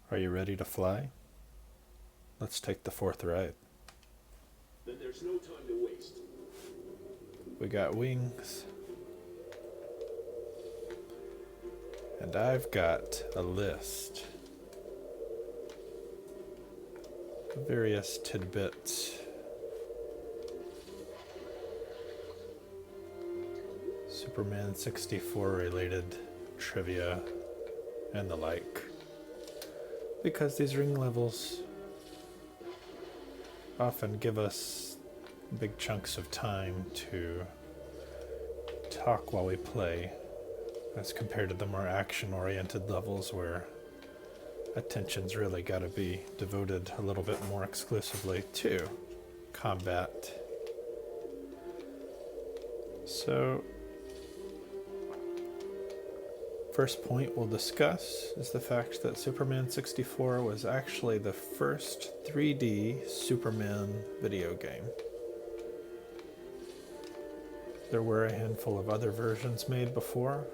Are you ready to fly? Let's take the fourth ride. Then there's no time to waste. We got wings. And I've got a list of various tidbits. Superman 64 related trivia and the like. Because these ring levels often give us big chunks of time to talk while we play, as compared to the more action-oriented levels where attention's really got to be devoted a little bit more exclusively to combat. So, first point we'll discuss is the fact that Superman 64 was actually the first 3D Superman video game. There were a handful of other versions made before,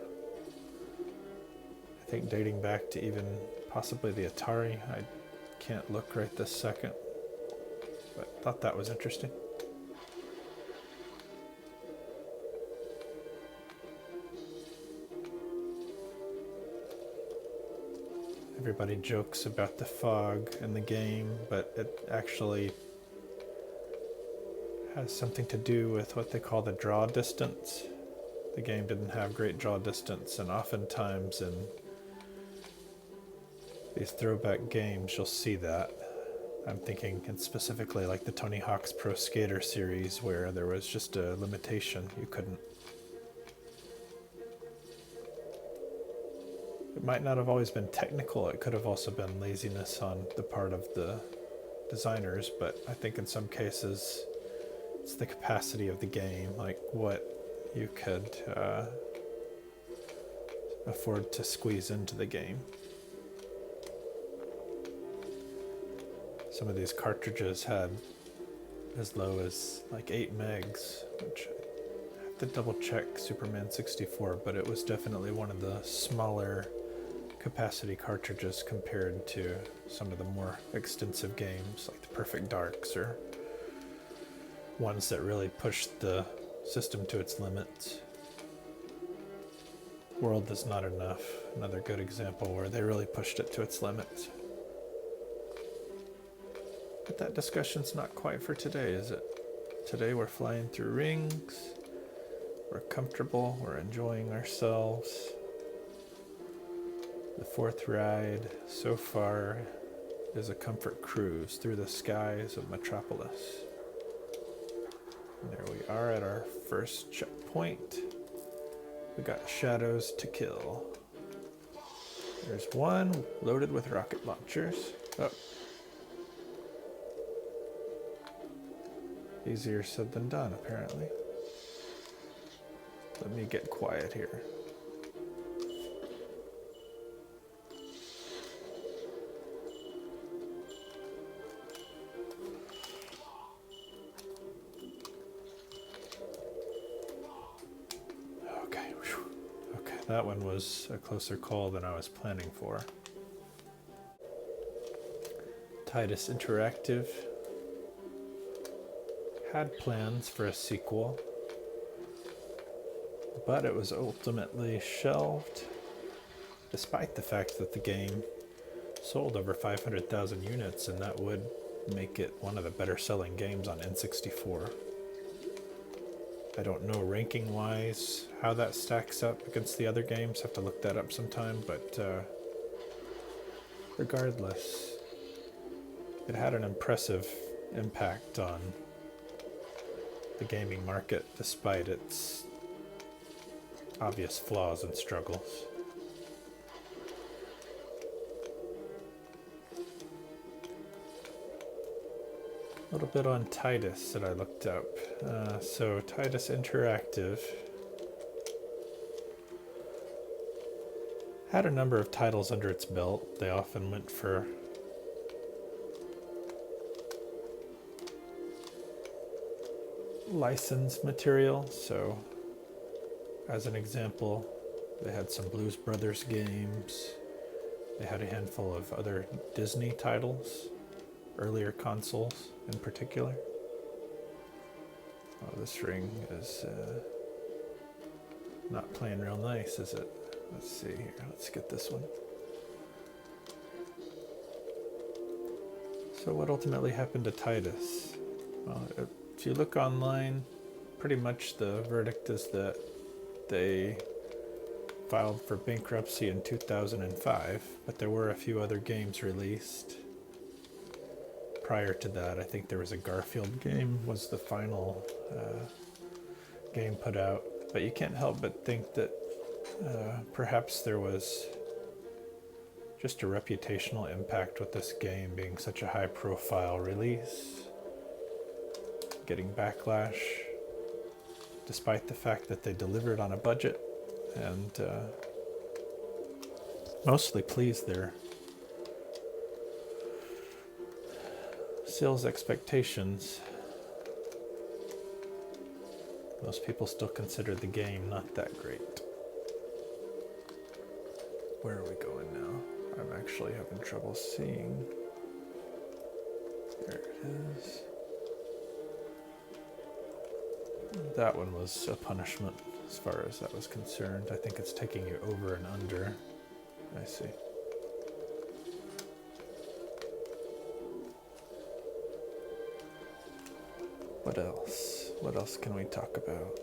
I think dating back to even possibly the Atari. I can't look right this second, but thought that was interesting. Everybody jokes about the fog in the game, but it actually has something to do with what they call the draw distance. The game didn't have great draw distance, and oftentimes in these throwback games you'll see that. I'm thinking specifically like the Tony Hawk's Pro Skater series, where there was just a limitation. You couldn't. It might not have always been technical, it could have also been laziness on the part of the designers, but I think in some cases it's the capacity of the game, like what you could afford to squeeze into the game. Some of these cartridges had as low as like 8 megs, which I have to double check Superman 64, but it was definitely one of the smaller capacity cartridges compared to some of the more extensive games like the Perfect Darks, or ones that really pushed the system to its limits. World is Not Enough, another good example where they really pushed it to its limits. But that discussion's not quite for today, is it? Today we're flying through rings, we're comfortable, we're enjoying ourselves. The fourth ride so far is a comfort cruise through the skies of Metropolis. And there we are at our first checkpoint. We got shadows to kill. There's one loaded with rocket launchers. Oh. Easier said than done, apparently. Let me get quiet here. Okay, whew. Okay, that one was a closer call than I was planning for. Titus Interactive had plans for a sequel, but it was ultimately shelved, despite the fact that the game sold over 500,000 units, and that would make it one of the better selling games on N64. I don't know ranking wise how that stacks up against the other games, have to look that up sometime, but regardless, it had an impressive impact on the gaming market despite its obvious flaws and struggles. A little bit on Titus that I looked up. So Titus Interactive had a number of titles under its belt. They often went for licensed material. So as an example, they had some Blues Brothers games, They had a handful of other Disney titles, earlier consoles in particular. Oh, this ring is not playing real nice, is it? Let's see here. Let's get this one. So what ultimately happened to Titus? Well, if you look online, pretty much the verdict is that they filed for bankruptcy in 2005, but there were a few other games released. Prior to that, I think there was a Garfield game, was the final game put out. But you can't help but think that perhaps there was just a reputational impact with this game being such a high-profile release, getting backlash, despite the fact that they delivered on a budget and mostly pleased their sales expectations. Most people still consider the game not that great. Where are we going now? I'm actually having trouble seeing. There it is. That one was a punishment as far as that was concerned. I think it's taking you over and under. I see. What else? What else can we talk about?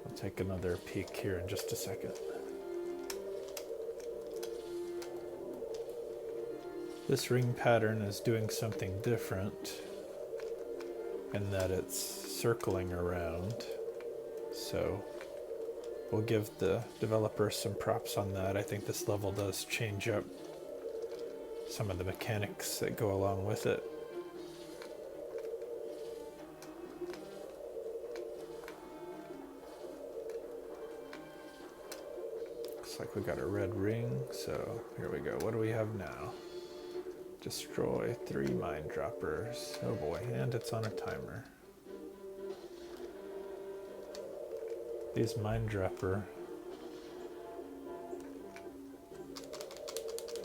I'll take another peek here in just a second. This ring pattern is doing something different in that it's circling around. So we'll give the developer some props on that. I think this level does change up some of the mechanics that go along with it. Looks like we got a red ring, so here we go. What do we have now? Destroy 3 mine droppers. Oh boy, and it's on a timer. These mine dropper.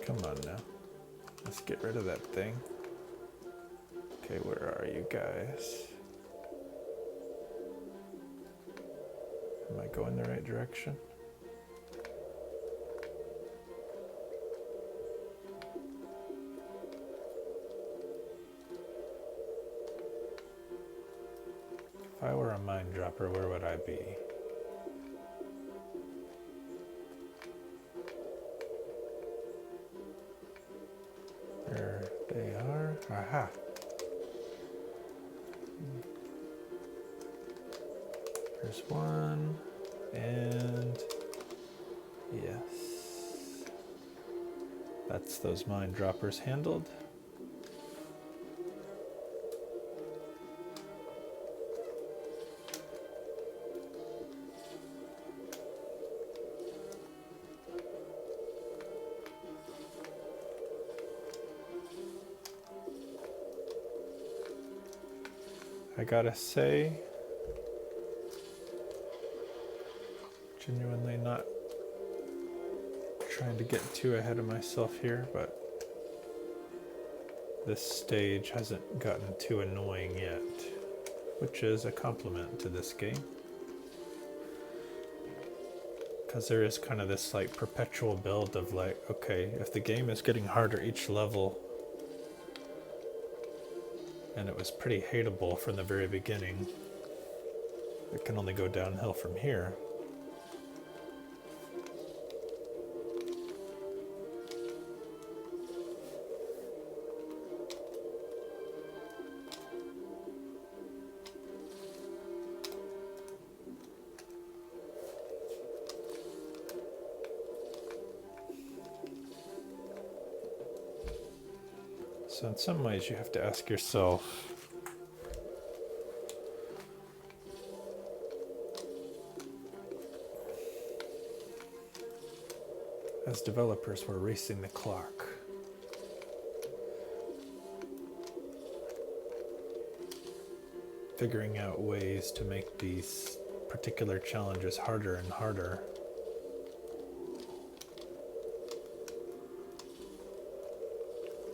Come on now. Let's get rid of that thing. Okay, where are you guys? Am I going the right direction? If I were a mine dropper, where would I be? There they are. Aha. There's one. And yes. That's those mine droppers handled. I gotta say, genuinely not trying to get too ahead of myself here, but this stage hasn't gotten too annoying yet, which is a compliment to this game. Because there is kind of this like perpetual build of like, okay, if the game is getting harder each level, and it was pretty hateable from the very beginning, it can only go downhill from here. So in some ways you have to ask yourself, as developers, we're racing the clock. Figuring out ways to make these particular challenges harder and harder.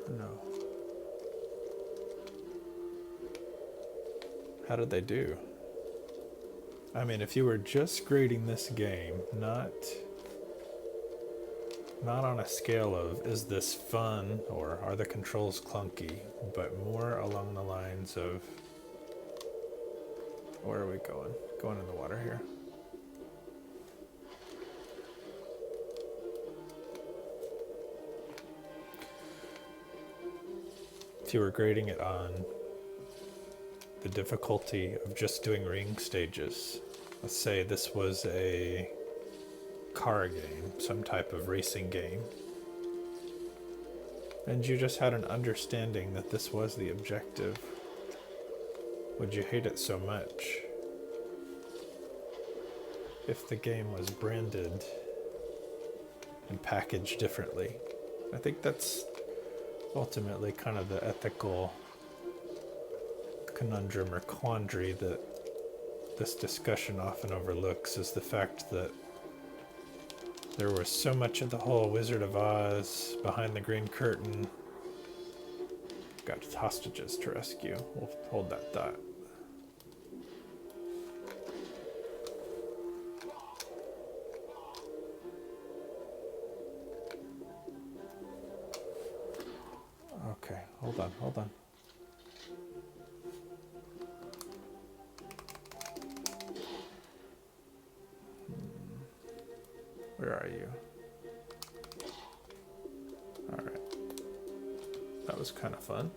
No. How did they do? I mean, if you were just grading this game, not on a scale of is this fun or are the controls clunky, but more along the lines of where are we going? Going in the water here. If you were grading it on the difficulty of just doing ring stages, let's say this was a car game, some type of racing game, and you just had an understanding that this was the objective, would you hate it so much if the game was branded and packaged differently? I think that's ultimately kind of the ethical conundrum or quandary that this discussion often overlooks, is the fact that there was so much of the whole Wizard of Oz behind the green curtain. Got hostages to rescue. We'll hold that thought. Okay, hold on. Where are you? Alright. That was kind of fun.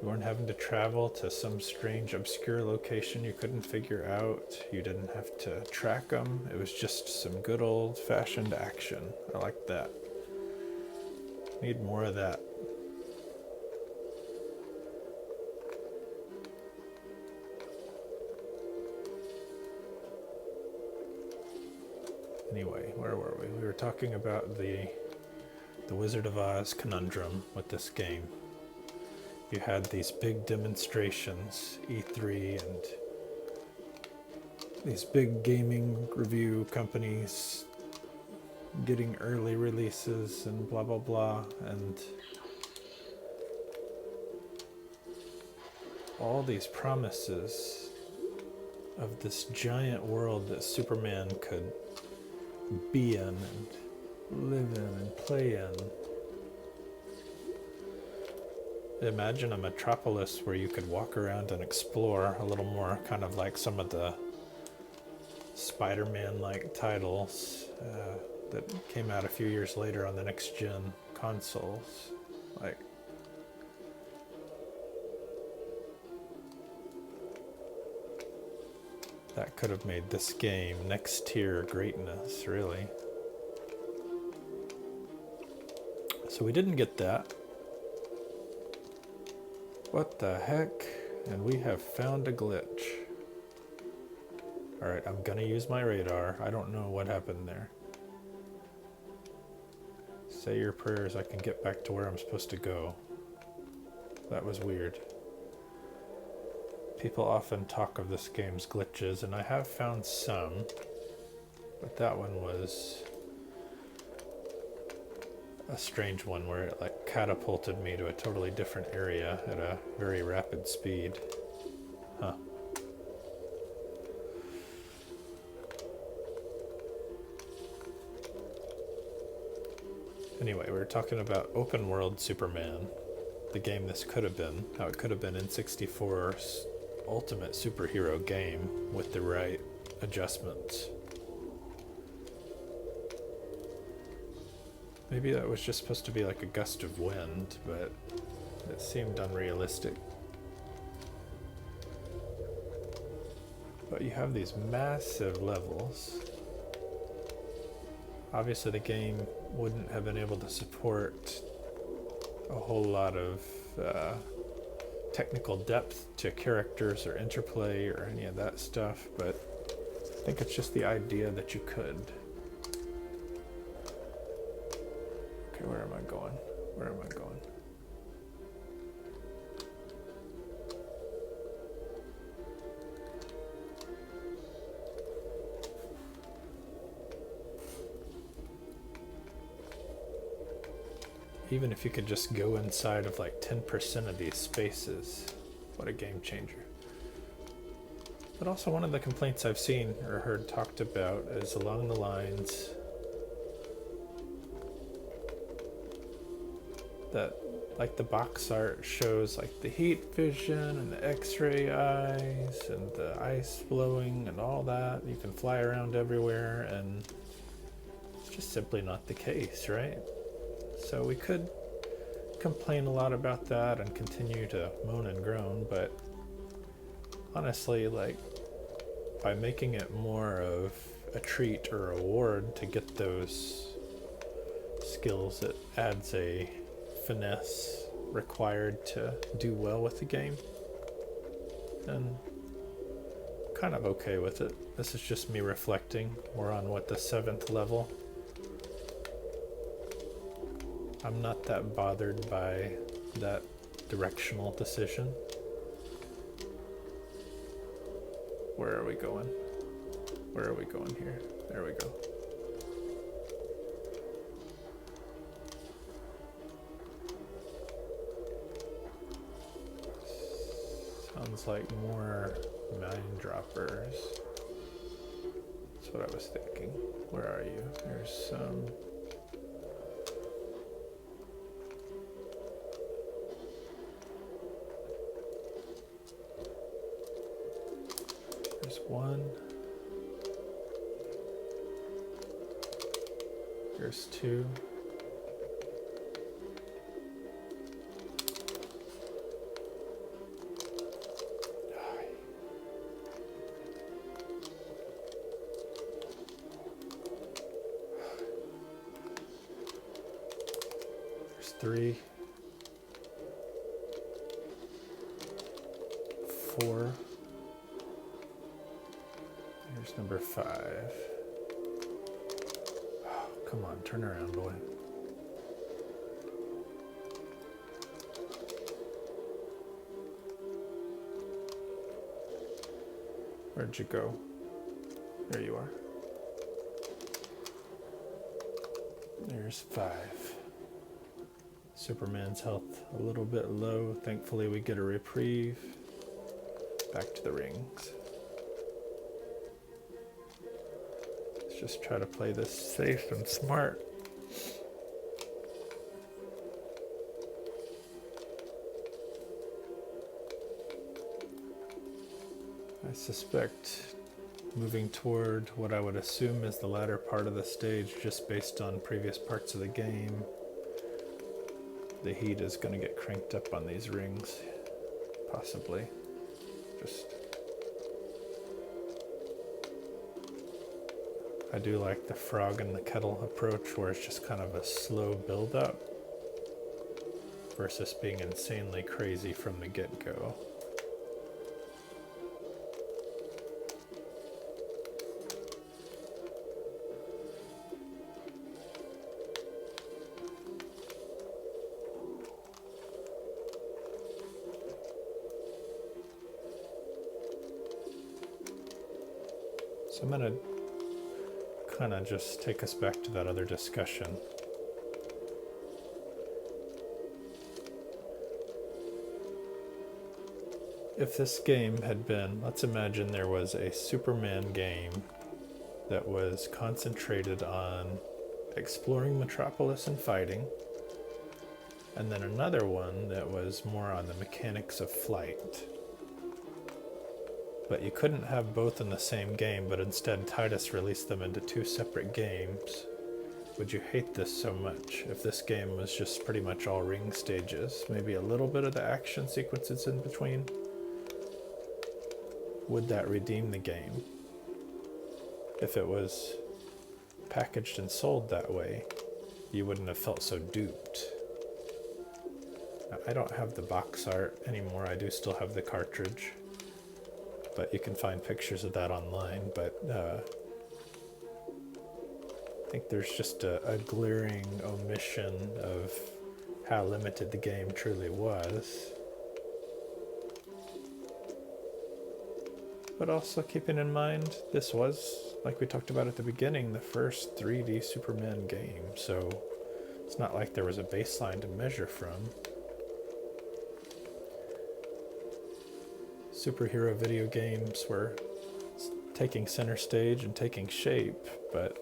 You weren't having to travel to some strange, obscure location you couldn't figure out. You didn't have to track them. It was just some good old-fashioned action. I like that. Need more of that. Anyway, where were we? We were talking about the Wizard of Oz conundrum with this game. You had these big demonstrations, E3, and these big gaming review companies getting early releases and blah blah blah, and all these promises of this giant world that Superman could be in and live in and play in. Imagine a Metropolis where you could walk around and explore a little more, kind of like some of the Spider-Man-like titles that came out a few years later on the next-gen consoles. Like, that could have made this game next-tier greatness, really. So we didn't get that. What the heck? And we have found a glitch. Alright, I'm gonna use my radar. I don't know what happened there. Say your prayers, I can get back to where I'm supposed to go. That was weird. People often talk of this game's glitches, and I have found some, but that one was a strange one where it like catapulted me to a totally different area at a very rapid speed. Huh. Anyway, we were talking about open world Superman, the game this could have been, how it could have been N64's ultimate superhero game with the right adjustments. Maybe that was just supposed to be like a gust of wind, but it seemed unrealistic. But you have these massive levels. Obviously the game wouldn't have been able to support a whole lot of technical depth to characters or interplay or any of that stuff, but I think it's just the idea that you could. Okay, where am I going? Where am I going? even if you could just go inside of like 10% of these spaces, what a game changer. But also one of the complaints I've seen or heard talked about is along the lines that like the box art shows like the heat vision and the x-ray eyes and the ice blowing and all that. You can fly around everywhere, and it's just simply not the case, right? So we could complain a lot about that and continue to moan and groan, but honestly, like, by making it more of a treat or a reward to get those skills, it adds a finesse required to do well with the game, and kind of okay with it. This is just me reflecting. We're on what, the 7th level? I'm not that bothered by that directional decision. Where are we going? Where are we going here? There we go. Sounds like more mine droppers. That's what I was thinking. Where are you? There's some. There's one. There's two. There's 3. 4. Here's number 5. Oh, come on, turn around, boy. Where'd you go? There you are. There's 5. Superman's health a little bit low. Thankfully we get a reprieve. Back to the rings. Let's just try to play this safe and smart. I suspect moving toward what I would assume is the latter part of the stage, just based on previous parts of the game, the heat is going to get cranked up on these rings, possibly. I do like the frog in the kettle approach, where it's just kind of a slow build up versus being insanely crazy from the get-go. So I'm going to kind of just take us back to that other discussion. If this game had been, let's imagine there was a Superman game that was concentrated on exploring Metropolis and fighting, and then another one that was more on the mechanics of flight. But you couldn't have both in the same game, but instead Titus released them into 2 separate games. Would you hate this so much if this game was just pretty much all ring stages, maybe a little bit of the action sequences in between? Would that redeem the game? If it was packaged and sold that way, you wouldn't have felt so duped. Now, I don't have the box art anymore. I do still have the cartridge, but you can find pictures of that online. But I think there's just a glaring omission of how limited the game truly was. But also keeping in mind, this was, like we talked about at the beginning, the first 3D Superman game. So It's not like there was a baseline to measure from. Superhero video games were taking center stage and taking shape, but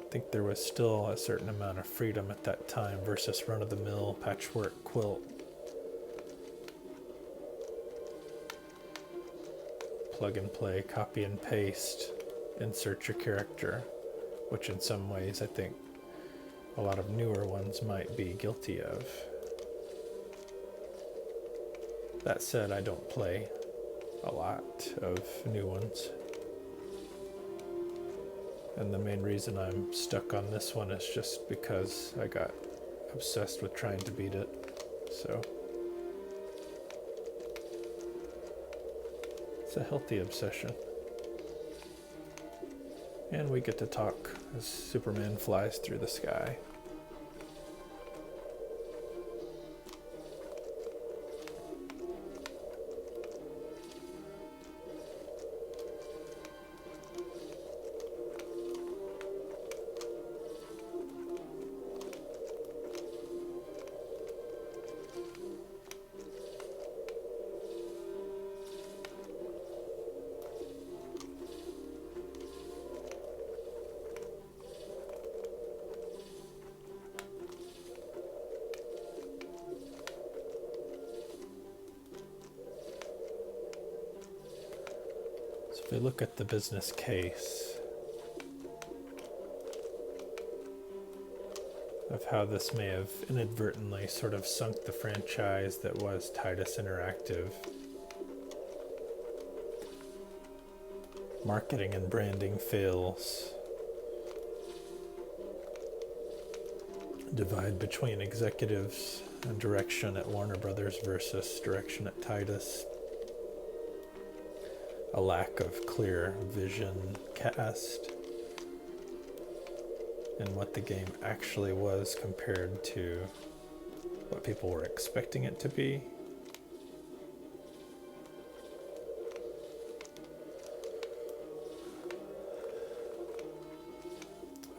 I think there was still a certain amount of freedom at that time versus run-of-the-mill patchwork quilt. Plug and play, copy and paste, insert your character, which in some ways I think a lot of newer ones might be guilty of. That said, I don't play a lot of new ones. And the main reason I'm stuck on this one is just because I got obsessed with trying to beat it. So it's a healthy obsession. And we get to talk as Superman flies through the sky. If we look at the business case of how this may have inadvertently sort of sunk the franchise that was Titus Interactive, marketing and branding fails, divide between executives and direction at Warner Brothers versus direction at Titus, a lack of clear vision cast and what the game actually was compared to what people were expecting it to be.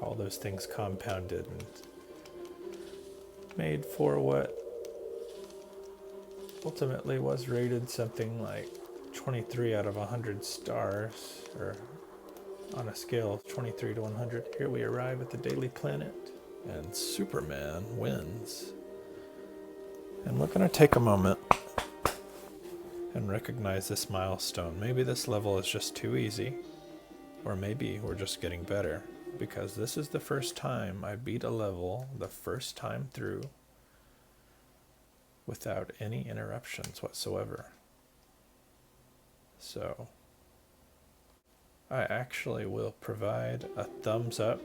All those things compounded and made for what ultimately was rated something like 23 out of 100 stars, or on a scale of 23 to 100. Here we arrive at the Daily Planet, and Superman wins. And we're going to take a moment and recognize this milestone. Maybe this level is just too easy, or maybe we're just getting better, because this is the first time I beat a level the first time through without any interruptions whatsoever. So I actually will provide a thumbs up.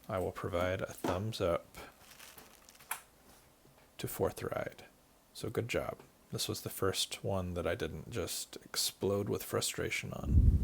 I will provide a thumbs up to Fourth Ride. So good job. This was the first one that I didn't just explode with frustration on.